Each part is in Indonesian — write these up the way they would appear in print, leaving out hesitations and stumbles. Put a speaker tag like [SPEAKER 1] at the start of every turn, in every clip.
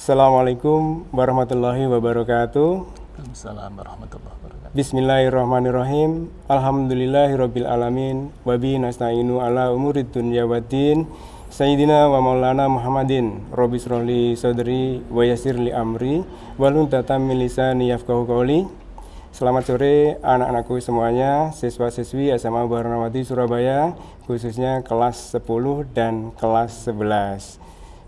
[SPEAKER 1] Assalamualaikum warahmatullahi wabarakatuh.
[SPEAKER 2] Waalaikumsalam warahmatullahi wabarakatuh.
[SPEAKER 1] Bismillahirrahmanirrahim. Alhamdulillahirabbil alamin. Wa bihi nasta'inu ala umurid dunya waddin. Sayyidina wa maulana Muhammadin Rabbi shrahli sadri wa yassir li amri wahlul 'uqdatam min lisani yafqahu qawli. Selamat sore anak-anakku semuanya, siswa-siswi SMA Baranawati Surabaya, khususnya kelas 10 dan kelas 11.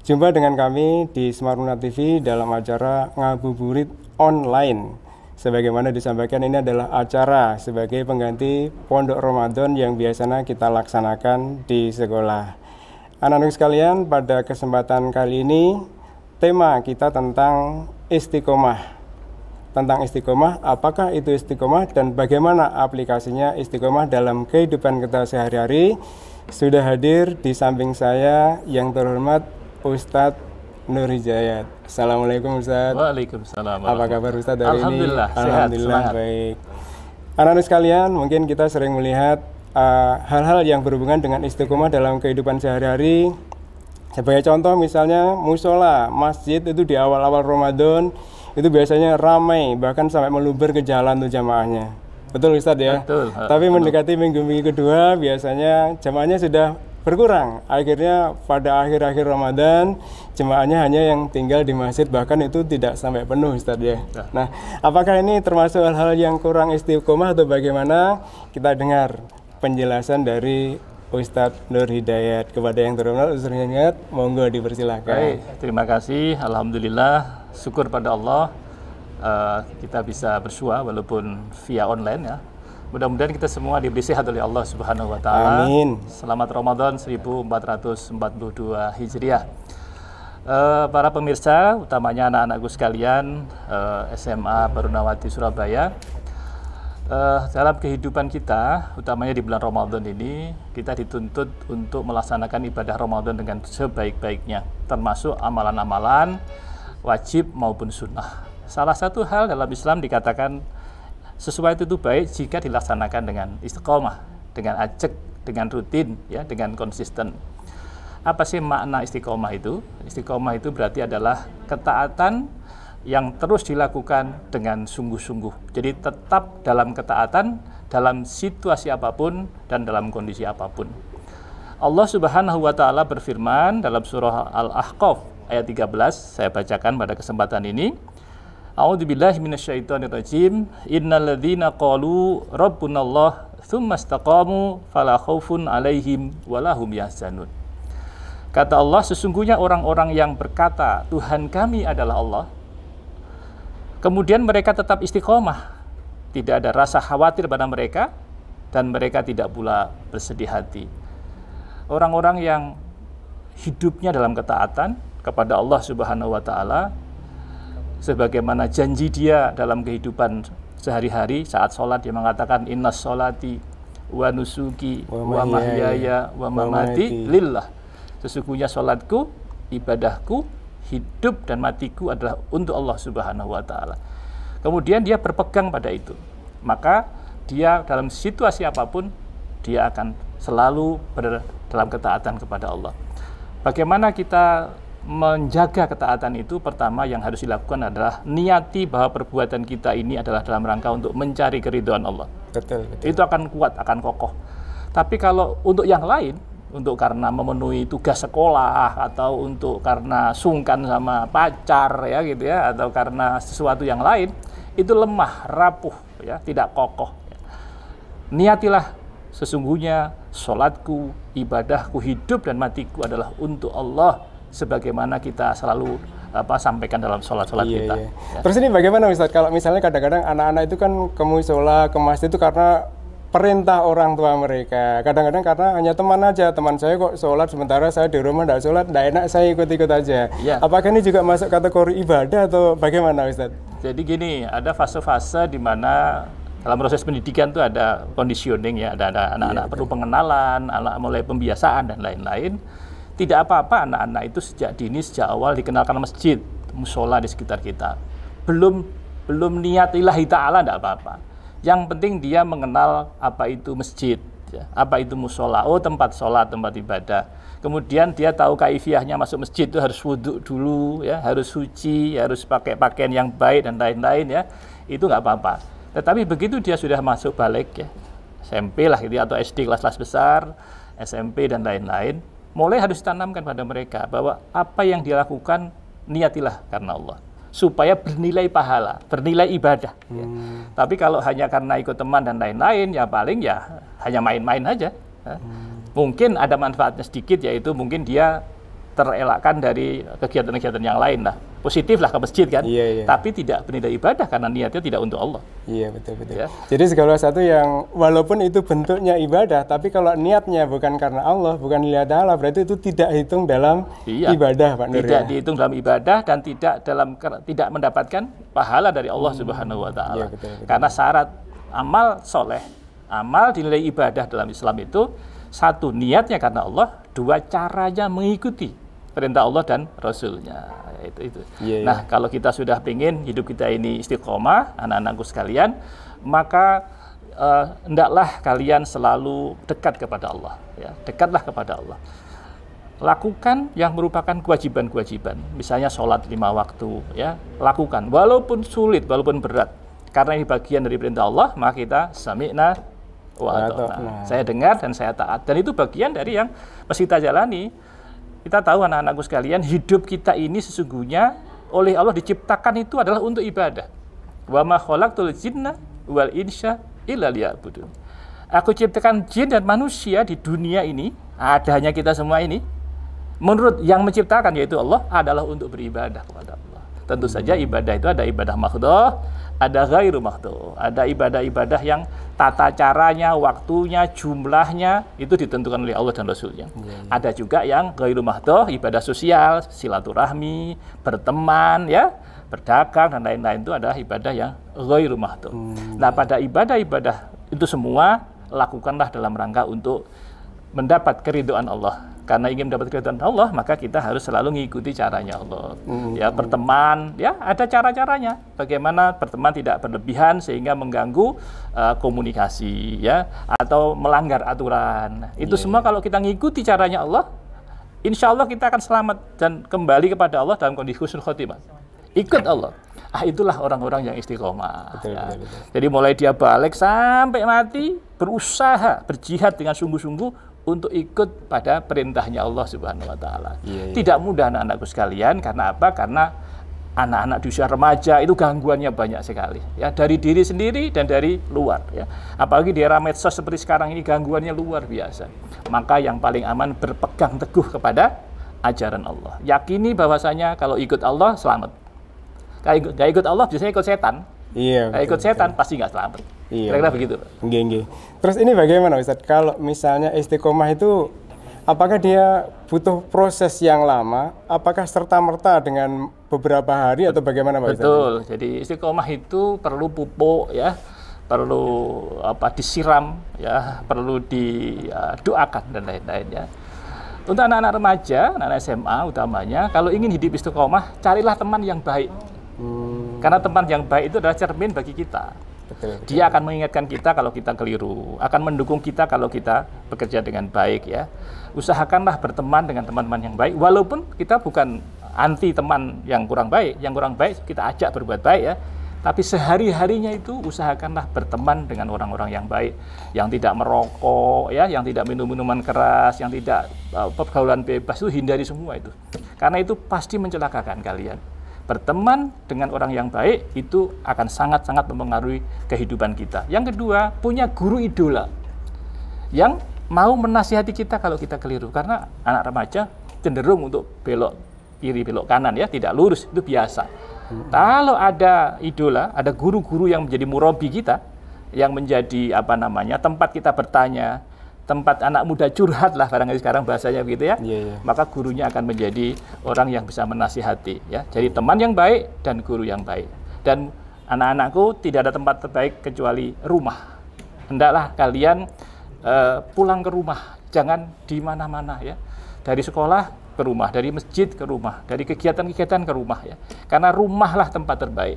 [SPEAKER 1] Jumpa dengan kami di Smart Luna TV dalam acara Ngabuburit Online. Sebagaimana disampaikan, ini adalah acara sebagai pengganti Pondok Ramadan yang biasanya kita laksanakan di sekolah. Anak-anak sekalian, pada kesempatan kali ini tema kita tentang istiqomah. Tentang istiqomah, apakah itu istiqomah dan bagaimana aplikasinya istiqomah dalam kehidupan kita sehari-hari. Sudah hadir di samping saya yang terhormat Ustadz Nur Hidayat. Assalamualaikum Ustadz.
[SPEAKER 2] Waalaikumsalam.
[SPEAKER 1] Apa kabar Ustadz hari ini?
[SPEAKER 2] Alhamdulillah,
[SPEAKER 1] Alhamdulillah
[SPEAKER 2] sehat,
[SPEAKER 1] baik. Anak-anak sekalian, mungkin kita sering melihat hal-hal yang berhubungan dengan istiqomah dalam kehidupan sehari-hari. Sebagai contoh misalnya musola, masjid itu di awal-awal Ramadan itu biasanya ramai, bahkan sampai meluber ke jalan tuh jamaahnya. Betul Ustadz ya?
[SPEAKER 2] Betul.
[SPEAKER 1] Tapi mendekati minggu-minggu kedua biasanya jamaahnya sudah berkurang. Akhirnya pada akhir-akhir Ramadan jemaahnya hanya yang tinggal di masjid, bahkan itu tidak sampai penuh Ustadz ya. Nah, apakah ini termasuk hal-hal yang kurang istiqomah atau bagaimana? Kita dengar penjelasan dari Ustadz Nur Hidayat. Kepada yang terhormat Ustadz Nur Hidayat, monggo dipersilakan.
[SPEAKER 2] Baik, terima kasih. Alhamdulillah, syukur pada Allah kita bisa bersua walaupun via online ya. Mudah-mudahan kita semua diberi sehat oleh Allah Subhanahu wa taala.
[SPEAKER 1] Amin.
[SPEAKER 2] Selamat Ramadan 1442 Hijriah. Para pemirsa, utamanya anak-anakku sekalian, SMA Baranawati Surabaya. Dalam kehidupan kita, utamanya di bulan Ramadan ini, kita dituntut untuk melaksanakan ibadah Ramadan dengan sebaik-baiknya, termasuk amalan-amalan wajib maupun sunnah. Salah satu hal dalam Islam dikatakan sesuatu itu baik jika dilaksanakan dengan istiqomah, dengan ajak, dengan rutin, ya, dengan konsisten. Apa sih makna istiqomah itu? Istiqomah itu berarti adalah ketaatan yang terus dilakukan dengan sungguh-sungguh. Jadi tetap dalam ketaatan, dalam situasi apapun dan dalam kondisi apapun. Allah Subhanahu wa taala berfirman dalam surah Al-Ahqaf ayat 13, saya bacakan pada kesempatan ini. A'udzubillahi minasyaitonirrajim. Innalladzina qalu rabbunallah tsumma istaqamu fala khaufun 'alaihim walahum yahzanun. Kata Allah, sesungguhnya orang-orang yang berkata Tuhan kami adalah Allah, kemudian mereka tetap istiqomah, tidak ada rasa khawatir pada mereka, dan mereka tidak pula bersedih hati. Orang-orang yang hidupnya dalam ketaatan kepada Allah Subhanahu wa taala, sebagaimana janji dia dalam kehidupan sehari-hari, saat sholat dia mengatakan innas sholati wa nusuki wa mahyaya wa mamati lillah. Sesungguhnya sholatku, ibadahku, hidup dan matiku adalah untuk Allah Subhanahu wa taala. Kemudian dia berpegang pada itu. Maka dia dalam situasi apapun dia akan selalu dalam ketaatan kepada Allah. Bagaimana kita menjaga ketaatan itu? Pertama yang harus dilakukan adalah niati bahwa perbuatan kita ini adalah dalam rangka untuk mencari keridhaan Allah.
[SPEAKER 1] Betul.
[SPEAKER 2] Itu akan kuat, akan kokoh. Tapi kalau untuk yang lain, untuk karena memenuhi tugas sekolah atau untuk karena sungkan sama pacar ya gitu ya, atau karena sesuatu yang lain, itu lemah, rapuh ya, tidak kokoh. Niatilah sesungguhnya sholatku, ibadahku, hidup dan matiku adalah untuk Allah, sebagaimana kita selalu sampaikan dalam sholat-sholat kita.
[SPEAKER 1] Iya.
[SPEAKER 2] Ya.
[SPEAKER 1] Terus ini bagaimana Ustadz, kalau misalnya kadang-kadang anak-anak itu kan ke musola, ke masjid itu karena perintah orang tua mereka. Kadang-kadang karena hanya teman aja, teman saya kok sholat sementara saya di rumah tidak sholat, tidak enak, saya ikut-ikut aja.
[SPEAKER 2] Ya.
[SPEAKER 1] Apakah ini juga masuk kategori ibadah atau bagaimana Ustadz?
[SPEAKER 2] Jadi gini, ada fase-fase di mana dalam proses pendidikan itu ada conditioning ya, ada anak-anak perlu pengenalan, anak mulai pembiasaan dan lain-lain. Tidak apa-apa anak-anak itu sejak dini, sejak awal dikenalkan masjid, musola di sekitar kita. Belum niat lillahi ta'ala, tidak apa-apa. Yang penting dia mengenal apa itu masjid, ya. Apa itu musola? Oh, tempat sholat, tempat ibadah. Kemudian dia tahu kaifiahnya masuk masjid itu harus wudhu dulu, ya, harus suci, harus pakai pakaian yang baik dan lain-lain, ya. Itu nggak apa-apa. Tetapi begitu dia sudah masuk balik, ya, SMP lah gitu, atau SD kelas-kelas besar, SMP dan lain-lain, mulai harus ditanamkan pada mereka bahwa apa yang dia lakukan niatilah karena Allah, supaya bernilai pahala, bernilai ibadah. Ya. Tapi kalau hanya karena ikut teman dan lain-lain, ya paling ya hanya main-main aja. Ya. Mungkin ada manfaatnya sedikit, yaitu mungkin dia terelakkan dari kegiatan-kegiatan yang lain lah. Positif lah ke masjid kan, tapi tidak bernilai ibadah karena niatnya tidak untuk Allah.
[SPEAKER 1] Iya, betul-betul. Ya. Jadi segala sesuatu yang walaupun itu bentuknya ibadah, tapi kalau niatnya bukan karena Allah, bukan lillahi ta'ala, berarti itu tidak hitung dalam ibadah, Pak Nur.
[SPEAKER 2] Tidak dihitung dalam ibadah dan tidak mendapatkan pahala dari Allah Subhanahu wa Ta'ala. Iya, karena syarat amal soleh, amal dinilai ibadah dalam Islam itu, satu, niatnya karena Allah, dua, caranya mengikuti perintah Allah dan Rasulnya. Itu. Nah, kalau kita sudah ingin hidup kita ini istiqomah, anak-anakku sekalian, maka hendaklah kalian selalu dekat kepada Allah. Ya, dekatlah kepada Allah. Lakukan yang merupakan kewajiban-kewajiban, misalnya sholat 5 waktu, ya, lakukan. Walaupun sulit, walaupun berat, karena ini bagian dari perintah Allah, maka kita sami'na wa ata'na. Saya dengar dan saya taat. Dan itu bagian dari yang mesti kita jalani. Kita tahu anak-anakku sekalian, hidup kita ini sesungguhnya oleh Allah diciptakan itu adalah untuk ibadah. Wa ma khalaqtul jinna wal insya illa liya'budun. Aku ciptakan jin dan manusia di dunia ini, adanya kita semua ini, menurut yang menciptakan yaitu Allah, adalah untuk beribadah kepada Allah. Tentu saja ibadah itu ada ibadah mahdhah, ada ghairu mahdhah. Ada ibadah-ibadah yang tata caranya, waktunya, jumlahnya itu ditentukan oleh Allah dan Rasulnya. Ada juga yang ghairu mahdhah, ibadah sosial, silaturahmi, berteman, ya, berdagang dan lain-lain, itu adalah ibadah yang ghairu mahdhah. Nah, pada ibadah-ibadah itu semua lakukanlah dalam rangka untuk mendapat keridhaan Allah. Karena ingin mendapat keridhaan Allah, maka kita harus selalu mengikuti caranya Allah. Ya, berteman, ya, ada cara-caranya. Bagaimana berteman tidak berlebihan sehingga mengganggu komunikasi, ya, atau melanggar aturan. Itu semua kalau kita mengikuti caranya Allah, insya Allah kita akan selamat dan kembali kepada Allah dalam kondisi husnul khotimah. Ikut Allah. Itulah orang-orang yang istiqomah. Betul, ya. Betul. Jadi mulai dia balik sampai mati, berusaha, berjihad dengan sungguh-sungguh untuk ikut pada perintahnya Allah Subhanahu wa Ta'ala. Tidak mudah anak-anakku sekalian, karena apa? Karena anak-anak di usia remaja itu gangguannya banyak sekali, ya, dari diri sendiri dan dari luar, ya. Apalagi di era medsos seperti sekarang ini gangguannya luar biasa. Maka yang paling aman berpegang teguh kepada ajaran Allah. Yakini bahwasanya kalau ikut Allah selamat. Kalau nggak ikut Allah biasanya ikut setan. Kalau ikut setan pasti nggak selamat. Kira-kira begitu.
[SPEAKER 1] Terus ini bagaimana Ustaz? Kalau misalnya istiqomah itu, apakah dia butuh proses yang lama? Apakah serta-merta dengan beberapa hari atau bagaimana Pak Ustaz?
[SPEAKER 2] Betul. Jadi istiqomah itu perlu pupuk, ya, perlu disiram, ya, perlu didoakan dan lain-lain, ya. Untuk anak-anak remaja, anak-anak SMA utamanya, kalau ingin hidup istiqomah, carilah teman yang baik. Karena teman yang baik itu adalah cermin bagi kita. Betul. Dia akan mengingatkan kita kalau kita keliru, akan mendukung kita kalau kita bekerja dengan baik, ya. Usahakanlah berteman dengan teman-teman yang baik, walaupun kita bukan anti teman yang kurang baik. Yang kurang baik kita ajak berbuat baik, ya. Tapi sehari-harinya itu usahakanlah berteman dengan orang-orang yang baik, yang tidak merokok, ya, yang tidak minum minuman keras, yang tidak pergaulan bebas, itu hindari semua itu. Karena itu pasti mencelakakan kalian. Berteman dengan orang yang baik itu akan sangat-sangat mempengaruhi kehidupan kita. Yang kedua, punya guru idola yang mau menasihati kita kalau kita keliru. Karena anak remaja cenderung untuk belok kiri, belok kanan, ya, tidak lurus, itu biasa. Kalau ada idola, ada guru-guru yang menjadi murabi kita, yang menjadi tempat kita bertanya, tempat anak muda curhat lah barangkali sekarang bahasanya begitu, ya. Maka gurunya akan menjadi orang yang bisa menasihati, ya. Jadi teman yang baik dan guru yang baik. Dan anak-anakku, tidak ada tempat terbaik kecuali rumah. Hendaklah kalian pulang ke rumah, jangan di mana-mana, ya. Dari sekolah ke rumah, dari masjid ke rumah, dari kegiatan-kegiatan ke rumah, ya. Karena rumahlah tempat terbaik.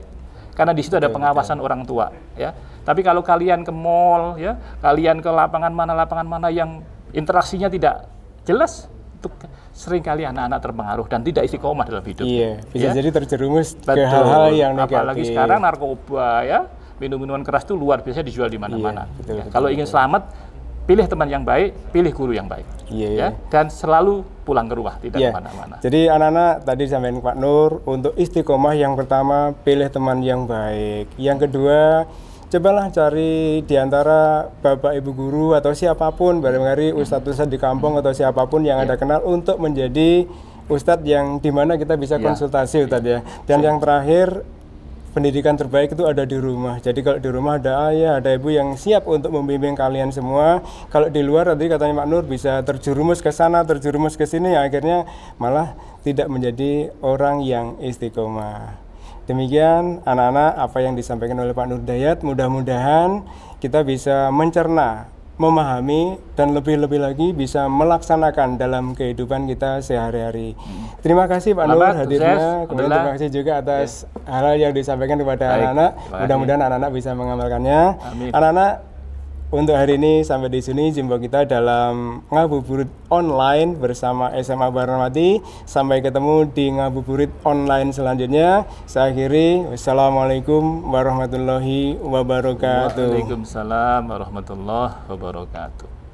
[SPEAKER 2] karena di situ ada pengawasan orang tua, ya. Tapi kalau kalian ke mall, ya, kalian ke lapangan mana yang interaksinya tidak jelas, itu seringkali anak-anak terpengaruh dan tidak istiqomah dalam hidup.
[SPEAKER 1] Iya, bisa
[SPEAKER 2] ya.
[SPEAKER 1] jadi terjerumus ke
[SPEAKER 2] Betul.
[SPEAKER 1] hal-hal yang negatif.
[SPEAKER 2] Apalagi sekarang narkoba, ya, minum-minuman keras itu luar biasa dijual di mana-mana.
[SPEAKER 1] Iya, betul,
[SPEAKER 2] kalau ingin selamat, pilih teman yang baik, pilih guru yang baik, ya, dan selalu pulang ke rumah, tidak kemana-mana.
[SPEAKER 1] Jadi anak-anak tadi sampaikan Pak Nur, untuk istiqomah yang pertama pilih teman yang baik, yang kedua cobalah cari di antara bapak ibu guru atau siapapun, barangkali ustadz-ustadz di kampung atau siapapun yang Anda kenal untuk menjadi ustadz yang dimana kita bisa konsultasi Ustadz ya. Dan yang terakhir, pendidikan terbaik itu ada di rumah. Jadi kalau di rumah ada ayah, ada ibu yang siap untuk membimbing kalian semua. Kalau di luar tadi katanya Pak Nur bisa terjerumus ke sana, terjerumus ke sini, yang akhirnya malah tidak menjadi orang yang istiqomah. Demikian anak-anak apa yang disampaikan oleh Pak Nur Dayat, mudah-mudahan kita bisa mencerna, memahami, dan lebih-lebih lagi bisa melaksanakan dalam kehidupan kita sehari-hari. Terima kasih Pak Nur hadirnya, kemudian terima kasih juga atas hal yang disampaikan kepada anak-anak. Mudah-mudahan anak-anak bisa mengamalkannya. Anak-anak, untuk hari ini sampai di sini jumpa kita dalam Ngabuburit Online bersama SMA Barnawati. Sampai ketemu di Ngabuburit Online selanjutnya. Saya akhiri, wassalamualaikum warahmatullahi wabarakatuh.
[SPEAKER 2] Waalaikumsalam warahmatullahi wabarakatuh.